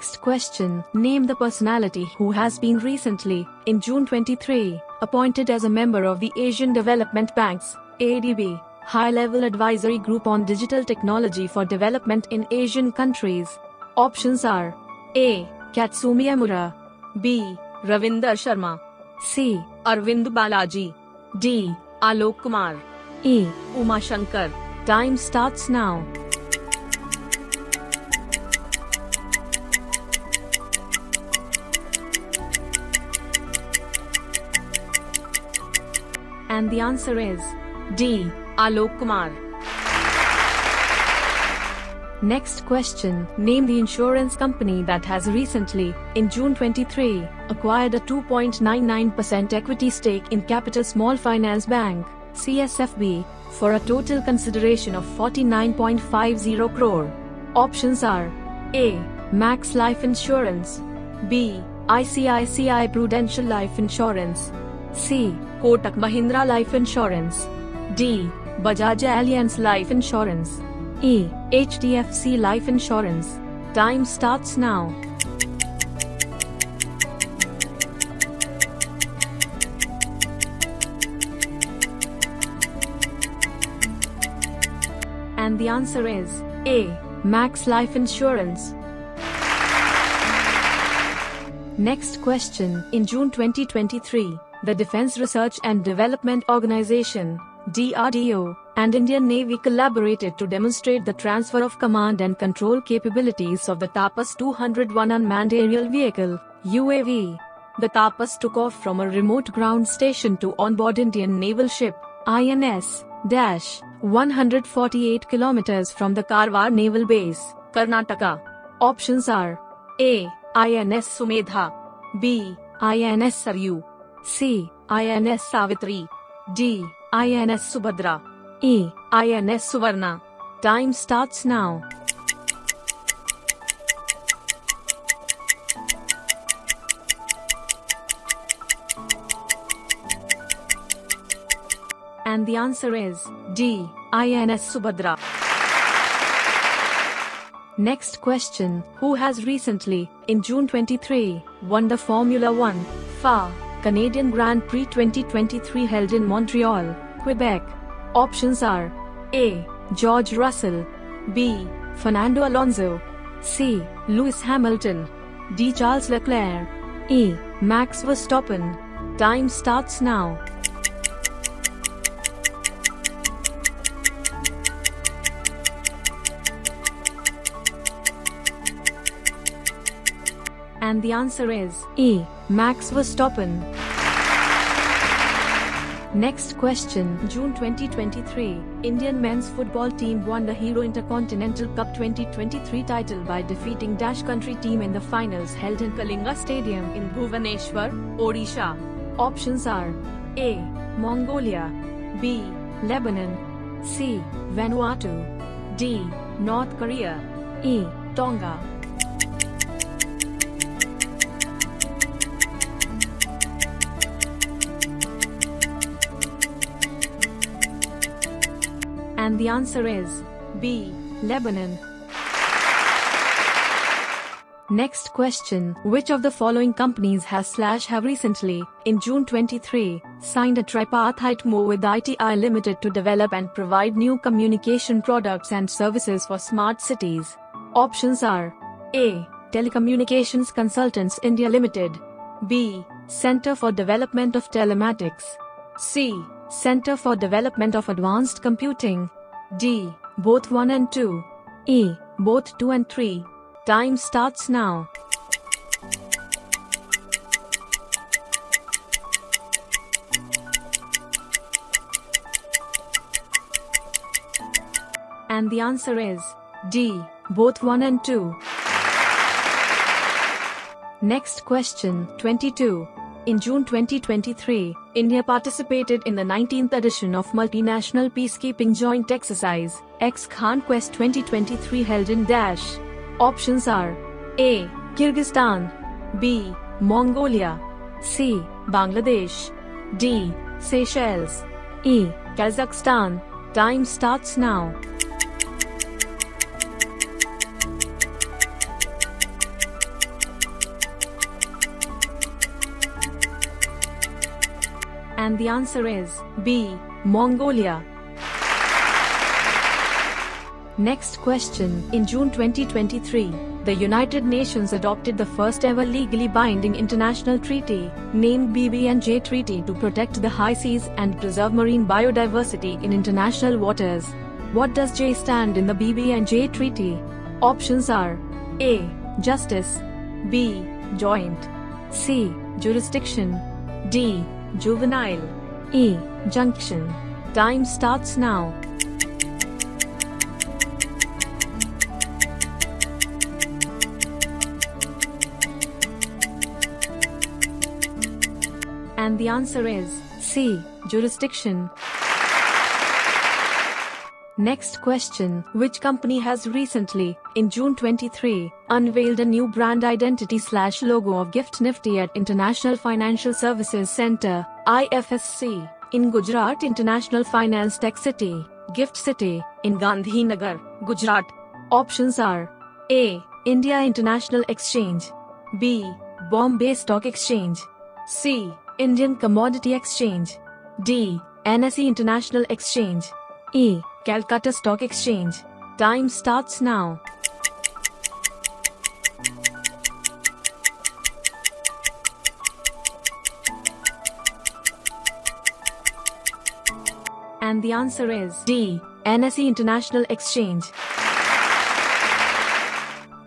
Next question. Name the personality who has been recently, in June 23, appointed as a member of the Asian Development Bank's ADB High-Level Advisory Group on Digital Technology for Development in Asian Countries. Options are A. Katsumi Emura, B. Ravinder Sharma, C. Arvind Balaji, D. Alok Kumar, E. Uma Shankar. Time starts now. And the answer is D. Alok Kumar. Next question. Name the insurance company that has recently, in June 23, acquired a 2.99% equity stake in Capital Small Finance Bank, CSFB, for a total consideration of 49.50 crore. Options are A. Max Life Insurance, B. ICICI Prudential Life Insurance, C. Kotak Mahindra Life Insurance, D. Bajaj Allianz Life Insurance, E. HDFC Life Insurance. Time starts now. And the answer is A. Max Life Insurance. Next question. In June 2023, the Defense Research and Development Organization, DRDO, and Indian Navy collaborated to demonstrate the transfer of command and control capabilities of the Tapas 201 unmanned aerial vehicle, UAV. The Tapas took off from a remote ground station to onboard Indian naval ship, INS-148 km from the Karwar Naval Base, Karnataka. Options are A. INS Sumedha, B. INS Saryu, C. INS Savitri, D. INS Subhadra, E. INS Suvarna. Time starts now. And the answer is D. INS Subhadra. Next question. Who has recently, in June 23, won the Formula 1 FA Canadian Grand Prix 2023 held in Montreal, Quebec? Options are A. George Russell, B. Fernando Alonso, C. Lewis Hamilton, D. Charles Leclerc, E. Max Verstappen. Time starts now. And the answer is E. Max Verstappen. Next question. June 2023, Indian men's football team won the Hero Intercontinental Cup 2023 title by defeating Dash Country team in the finals held in Kalinga Stadium in Bhubaneswar, Odisha. Options are A. Mongolia, B. Lebanon, C. Vanuatu, D. North Korea, E. Tonga. And the answer is B. Lebanon. Next question. Which of the following companies have recently, in June 23, signed a tripartite MoU with ITI Limited to develop and provide new communication products and services for smart cities? Options are A. Telecommunications Consultants India Limited, B. Center for Development of Telematics, C. Center for Development of Advanced Computing, D. Both 1 and 2, E. Both 2 and 3. Time starts now. And the answer is D. Both 1 and 2. Next question. 22. In June 2023, India participated in the 19th edition of Multinational Peacekeeping Joint Exercise, X-Khan Quest 2023 held in Dash. Options are A. Kyrgyzstan, B. Mongolia, C. Bangladesh, D. Seychelles, E. Kazakhstan. Time starts now. And the answer is B. Mongolia. Next question. In June 2023, the United Nations adopted the first ever legally binding international treaty, named BB&J Treaty, to protect the high seas and preserve marine biodiversity in international waters. What does J stand in the BB&J Treaty? Options are A. Justice, B. Joint, C. Jurisdiction, D. Juvenile, E. Junction. Time starts now. And the answer is C. Jurisdiction. Next question. Which company has recently, in June 23, unveiled a new brand identity/logo of Gift Nifty at International Financial Services Centre, IFSC, in Gujarat International Finance Tech City, Gift City, in Gandhinagar, Gujarat? Options are A. India International Exchange, B. Bombay Stock Exchange, C. Indian Commodity Exchange, D. NSE International Exchange, E. Calcutta Stock Exchange. Time starts now. And the answer is D. NSE International Exchange.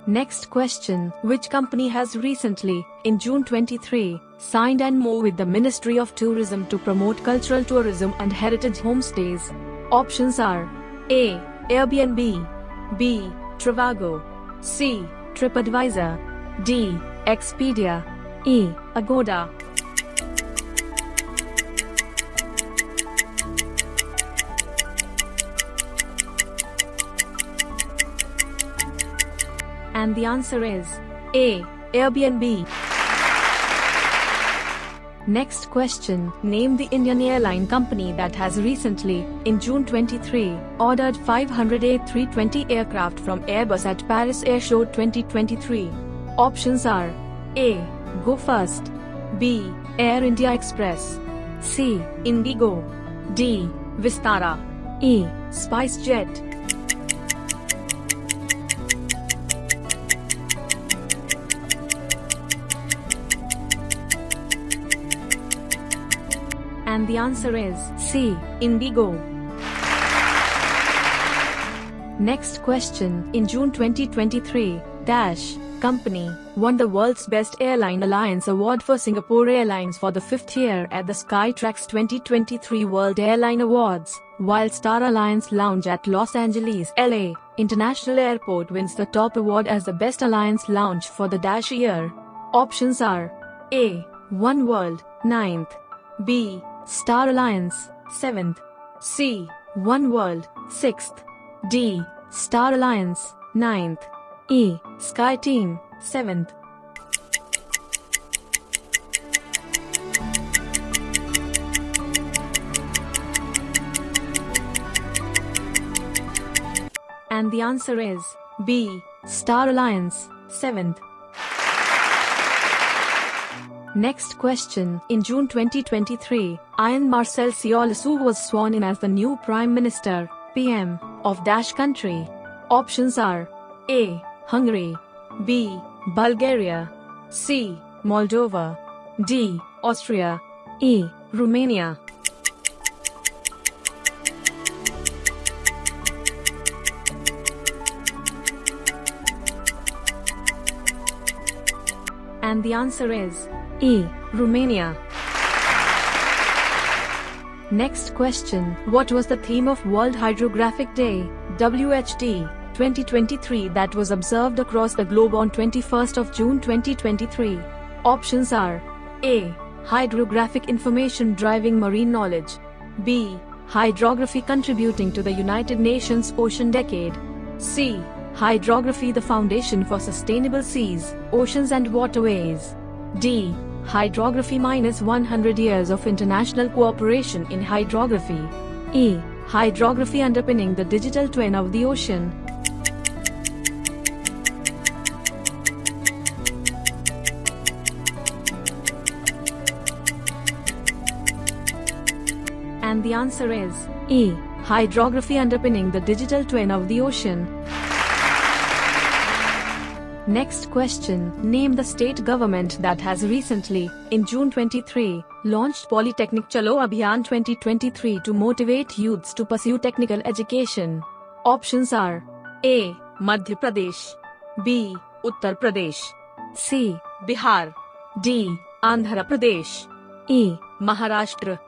Next question. Which company has recently, in June 23, signed an MoU with the Ministry of Tourism to promote cultural tourism and heritage homestays? Options are A. Airbnb, B. Trivago, C. TripAdvisor, D. Expedia, E. Agoda. And the answer is A. Airbnb. Next question. Name the Indian airline company that has recently, in June 23, ordered 500 A320 aircraft from Airbus at Paris Air Show 2023. Options are A. Go First, B. Air India Express, C. Indigo, D. Vistara, E. SpiceJet. And the answer is C. Indigo. Next question. In June 2023, Dash Company won the World's Best Airline Alliance Award for Singapore Airlines for the 5th year at the Skytrax 2023 World Airline Awards, while Star Alliance Lounge at Los Angeles, LA International Airport wins the top award as the Best Alliance Lounge for the Dash year. Options are A. One World, 9th, B. Star Alliance, 7th, C. One World, 6th, D. Star Alliance, 9th, E. Sky Team, 7th. And the answer is B. Star Alliance, 7th. Next question. In June 2023, Ian Marcel Ciolasu was sworn in as the new Prime Minister, PM, of Dash country. Options are A. Hungary, B. Bulgaria, C. Moldova, D. Austria, E. Romania. And the answer is E. Romania. Next question. What was the theme of World Hydrographic Day, WHD, 2023 that was observed across the globe on 21st of June 2023? Options are A. Hydrographic information driving marine knowledge, B. Hydrography contributing to the United Nations Ocean Decade, C. Hydrography the foundation for sustainable seas, oceans and waterways, D. Hydrography minus 100 years of international cooperation in hydrography, E. Hydrography underpinning the digital twin of the ocean. And the answer is A. Hydrography underpinning the digital twin of the ocean. Next question. Name the state government that has recently, in June 23, launched Polytechnic Chalo Abhiyan 2023 to motivate youths to pursue technical education. Options are A. Madhya Pradesh, B. Uttar Pradesh, C. Bihar, D. Andhra Pradesh, E. Maharashtra.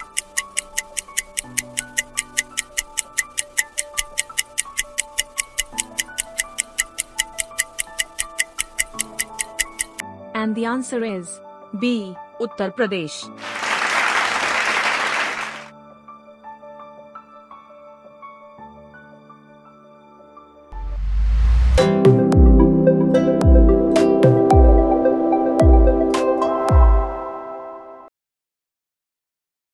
And the answer is B. Uttar Pradesh.